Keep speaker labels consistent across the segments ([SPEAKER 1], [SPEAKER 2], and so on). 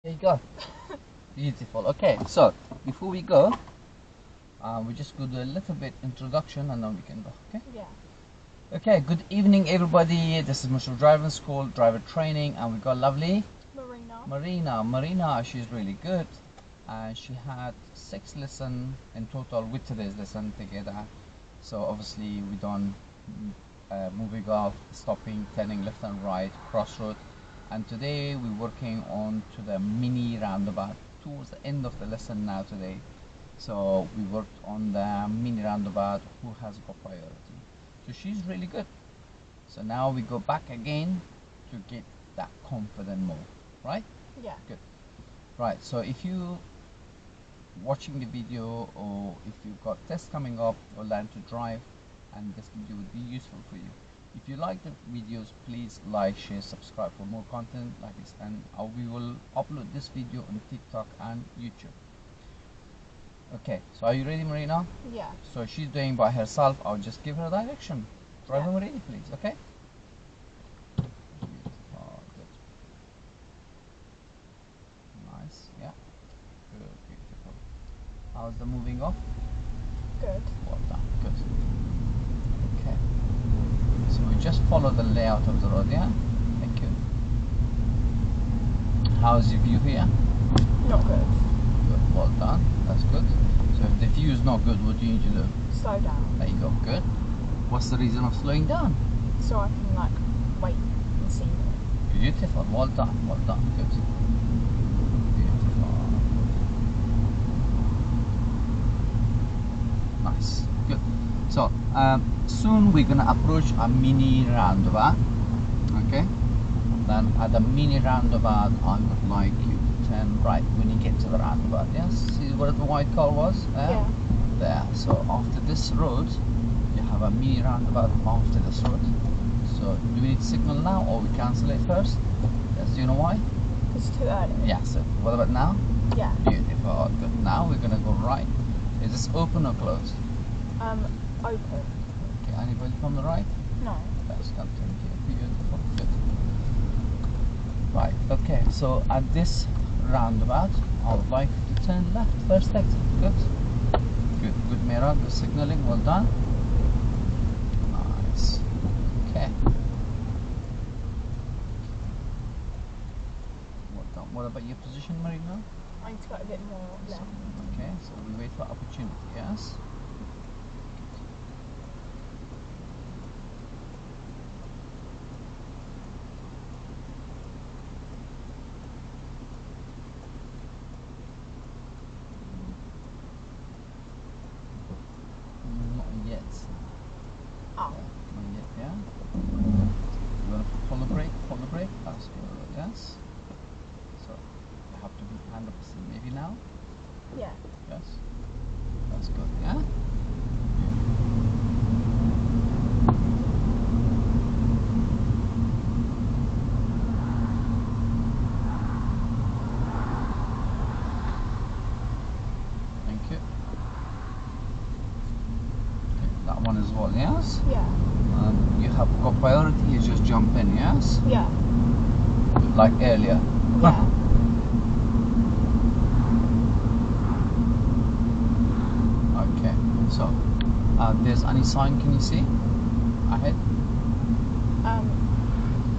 [SPEAKER 1] There you go. Beautiful. Okay, so before we go, we just go do a little bit introduction and then we can go. Okay.
[SPEAKER 2] Yeah.
[SPEAKER 1] Okay. Good evening, everybody. This is Mushroom Driving School, driver training, and we got lovely
[SPEAKER 2] Marina.
[SPEAKER 1] Marina, she's really good, and she had 6 lessons in total with today's lesson together. So obviously we done moving off, stopping, turning left and right, crossroad. And today we're working on to the mini roundabout towards the end of the lesson now today. So we worked on the mini roundabout who has got priority. So she's really good. So now we go back again to get that confident more, right?
[SPEAKER 2] Yeah.
[SPEAKER 1] Good. Right, so if you watching the video or if you've got tests coming up or learn to drive, and this video would be useful for you. If you like the videos, please like, share, subscribe for more content like this, and we will upload this video on TikTok and YouTube. Okay, so are you ready, Marina?
[SPEAKER 2] Yeah.
[SPEAKER 1] So she's doing by herself. I'll just give her direction. Drive
[SPEAKER 2] Yeah.
[SPEAKER 1] Marina, please. Okay. Beautiful. Good. Nice. Yeah. Good. Beautiful. How's the moving off?
[SPEAKER 2] Good.
[SPEAKER 1] Well done. Good. Okay. So we just follow the layout of the road, yeah? Thank you. How's your view here?
[SPEAKER 2] Not good.
[SPEAKER 1] Good, well done. That's good. So if the view is not good, what do you need to do?
[SPEAKER 2] Slow down.
[SPEAKER 1] There you go. Good. What's the reason of slowing down?
[SPEAKER 2] So I can wait and see.
[SPEAKER 1] Beautiful. Well done. Well done. Good. Beautiful. Nice. Good. So soon we're gonna approach a mini roundabout. Okay. Then at the mini roundabout, I would like you to turn right when you get to the roundabout. Yes. See where the white car was?
[SPEAKER 2] Yeah.
[SPEAKER 1] There. So after this road, you have a mini roundabout after this road. So do we need signal now or we cancel it first? Yes. Do you know why?
[SPEAKER 2] It's too early.
[SPEAKER 1] Yeah. So what about now?
[SPEAKER 2] Yeah.
[SPEAKER 1] Beautiful. Good. Now we're gonna go right. Is this open or closed?
[SPEAKER 2] Open.
[SPEAKER 1] Okay. Anybody from the right?
[SPEAKER 2] No.
[SPEAKER 1] Let's continue. Beautiful. Good. Right. Okay. So at this roundabout, I would like to turn left first exit. Good. Good. Good mirror. Good signaling. Well done. Nice. Okay. Well done. What about your position, Marina?
[SPEAKER 2] I need to go a bit more left.
[SPEAKER 1] Okay. So we wait for opportunity. Yes. Not yet.
[SPEAKER 2] Oh.
[SPEAKER 1] Not yet, yeah? You want to pull the brake? Pull the brake? That's good, yes? So, you have to be 100% maybe now?
[SPEAKER 2] Yeah.
[SPEAKER 1] Yes? That's good, yeah? Thank you. Okay, that one as well, yes?
[SPEAKER 2] Yeah.
[SPEAKER 1] You have got priority, you just jump in, yes?
[SPEAKER 2] Yeah.
[SPEAKER 1] Like earlier.
[SPEAKER 2] Yeah.
[SPEAKER 1] Okay, so there's any sign can you see ahead?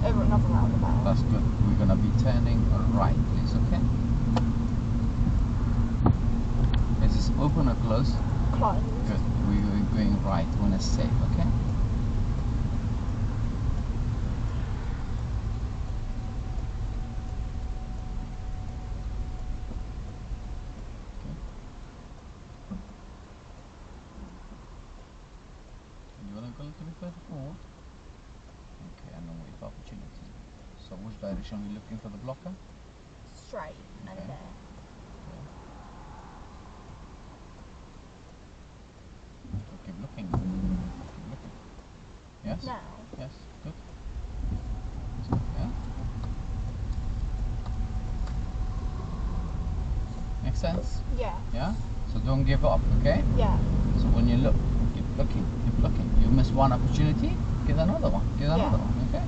[SPEAKER 2] Over another roundabout.
[SPEAKER 1] That's good. We're gonna be turning right, please, okay? Is this open or closed?
[SPEAKER 2] Closed.
[SPEAKER 1] Good. We're going right when it's safe, okay? You wanna go a little bit further forward? Okay, and then wait for opportunity. So which direction are we looking for the blocker?
[SPEAKER 2] Straight and
[SPEAKER 1] Okay.
[SPEAKER 2] there.
[SPEAKER 1] So keep looking. Keep looking. Yes?
[SPEAKER 2] Now.
[SPEAKER 1] Yes, good. So, yeah. Make sense?
[SPEAKER 2] Yeah.
[SPEAKER 1] Yeah? So don't give up, okay?
[SPEAKER 2] Yeah.
[SPEAKER 1] So when you look, keep looking, keep looking. You miss one opportunity, get another one, get another one, okay?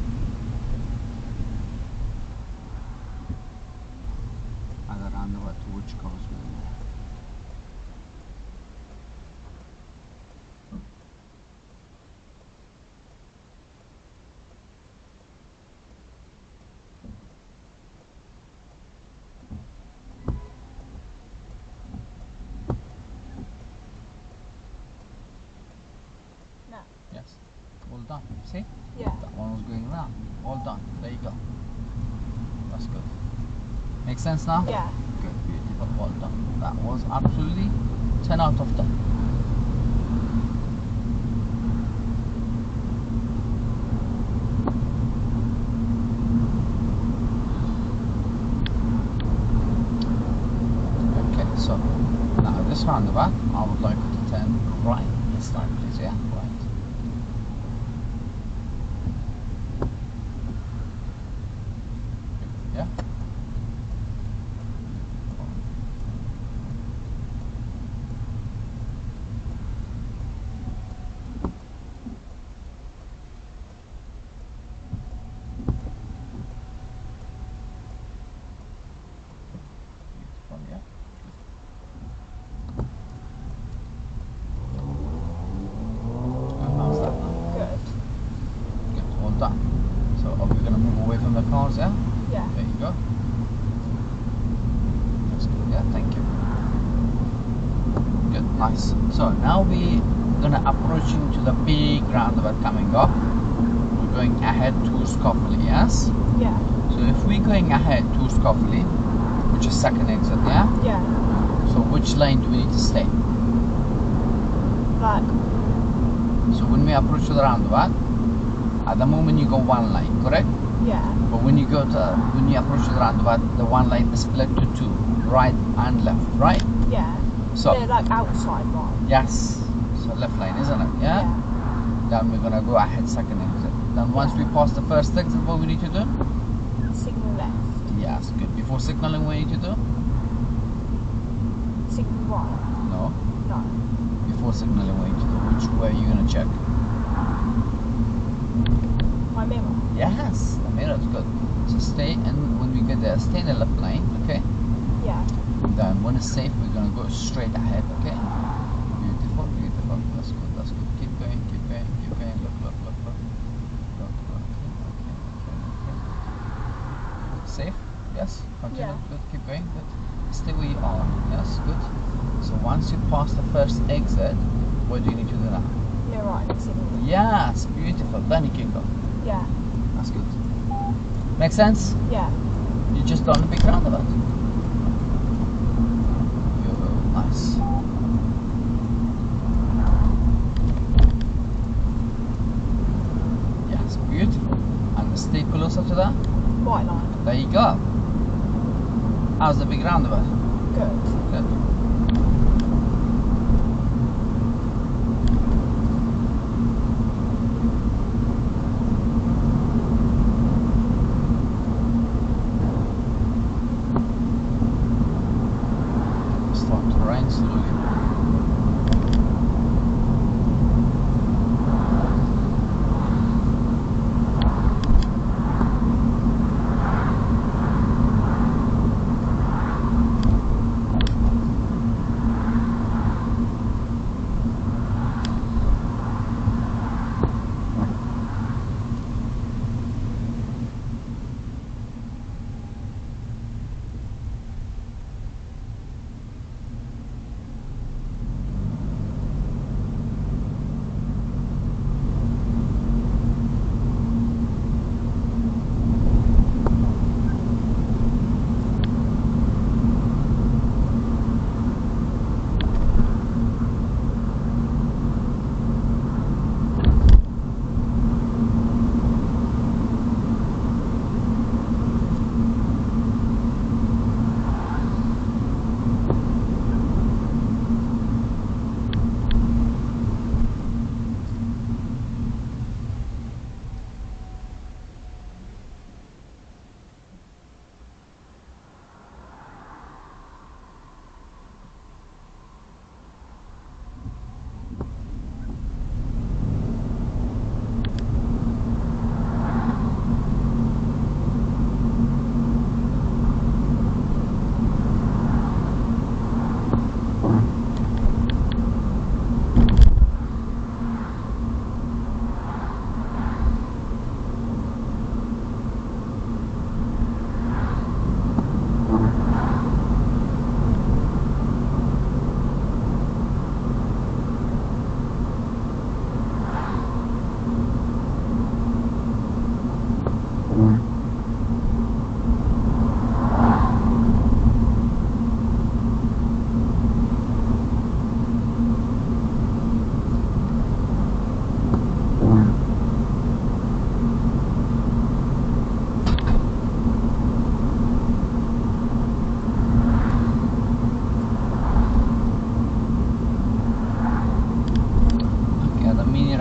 [SPEAKER 1] roundabout which goes within there.
[SPEAKER 2] No.
[SPEAKER 1] Yes. All done. See?
[SPEAKER 2] Yeah.
[SPEAKER 1] That one was going round. All done. There you go. That's good. Make sense now?
[SPEAKER 2] Yeah.
[SPEAKER 1] Good. Beautiful. Well done. That was absolutely 10 out of 10. Okay, so now this roundabout, I would like you to turn right this time, please. Yeah, right. Yeah. Beautiful, yeah. And how's that now?
[SPEAKER 2] Good.
[SPEAKER 1] Good, well done. So are we gonna move away from the cars, yeah?
[SPEAKER 2] Yeah.
[SPEAKER 1] There you go. That's good, yeah, thank you. Good, nice. So now we're gonna approach into the big roundabout coming up. We're going ahead to Scoffley, yes?
[SPEAKER 2] Yeah.
[SPEAKER 1] So if we're going ahead to Scoffley, which is second exit, yeah?
[SPEAKER 2] Yeah.
[SPEAKER 1] So which lane do we need to stay?
[SPEAKER 2] Like.
[SPEAKER 1] So when we approach to the roundabout, at the moment you go one lane, correct?
[SPEAKER 2] Yeah.
[SPEAKER 1] But when you approach to the roundabout, the one lane is split to two, right and left, right?
[SPEAKER 2] Yeah.
[SPEAKER 1] So
[SPEAKER 2] They're like outside one.
[SPEAKER 1] yes, so left lane, isn't it? Yeah. Then we're gonna go ahead second exit. Then once we pass the first exit, what we need to do?
[SPEAKER 2] Signal left.
[SPEAKER 1] Yes, good. Before signaling, what we need to do?
[SPEAKER 2] Signal right.
[SPEAKER 1] No.
[SPEAKER 2] No.
[SPEAKER 1] Before signaling, what we need to do? Which way are you gonna check?
[SPEAKER 2] My mirror.
[SPEAKER 1] Yes, the mirror is good. So stay, and when we get there, stay in the left lane, okay?
[SPEAKER 2] Yeah.
[SPEAKER 1] Then when it's safe, we're gonna go straight ahead, okay? Beautiful, beautiful. That's good, that's good. Keep going, keep going, keep going. Look, look, look, look. Look, okay. Safe? Yes? Continue,
[SPEAKER 2] Yeah.
[SPEAKER 1] good, keep going, good. Stay where you are, yes, good. So once you pass the first exit, what do you need to do now?
[SPEAKER 2] Mirror right and signal left.
[SPEAKER 1] Yes, beautiful. Then you can go.
[SPEAKER 2] Yeah.
[SPEAKER 1] That's good. Make sense?
[SPEAKER 2] Yeah.
[SPEAKER 1] You just done a big roundabout. Nice. Yes, beautiful. And stay closer to that.
[SPEAKER 2] White line.
[SPEAKER 1] There you go. How's the big roundabout?
[SPEAKER 2] Good.
[SPEAKER 1] Good. Start to rain slowly.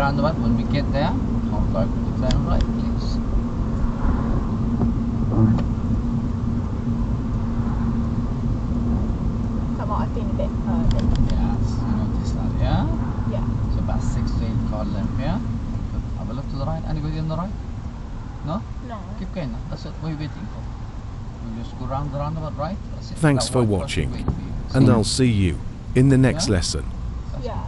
[SPEAKER 1] roundabout. When we get there, I'll go to turn right, please.
[SPEAKER 2] That might have been a bit early.
[SPEAKER 1] Yes, I noticed that, yeah?
[SPEAKER 2] Yeah.
[SPEAKER 1] So about 6 to 8 car length, yeah? Good. Have a look to the right. Anybody on the right? No?
[SPEAKER 2] No.
[SPEAKER 1] Keep going now. That's what we're waiting for. We'll just go round the roundabout, right? That's it.
[SPEAKER 3] Thanks
[SPEAKER 1] That
[SPEAKER 3] for
[SPEAKER 1] white cross
[SPEAKER 3] watching,
[SPEAKER 1] will wait for you.
[SPEAKER 3] and
[SPEAKER 1] See?
[SPEAKER 3] I'll see you in the next
[SPEAKER 1] Yeah?
[SPEAKER 3] lesson.
[SPEAKER 2] Yeah.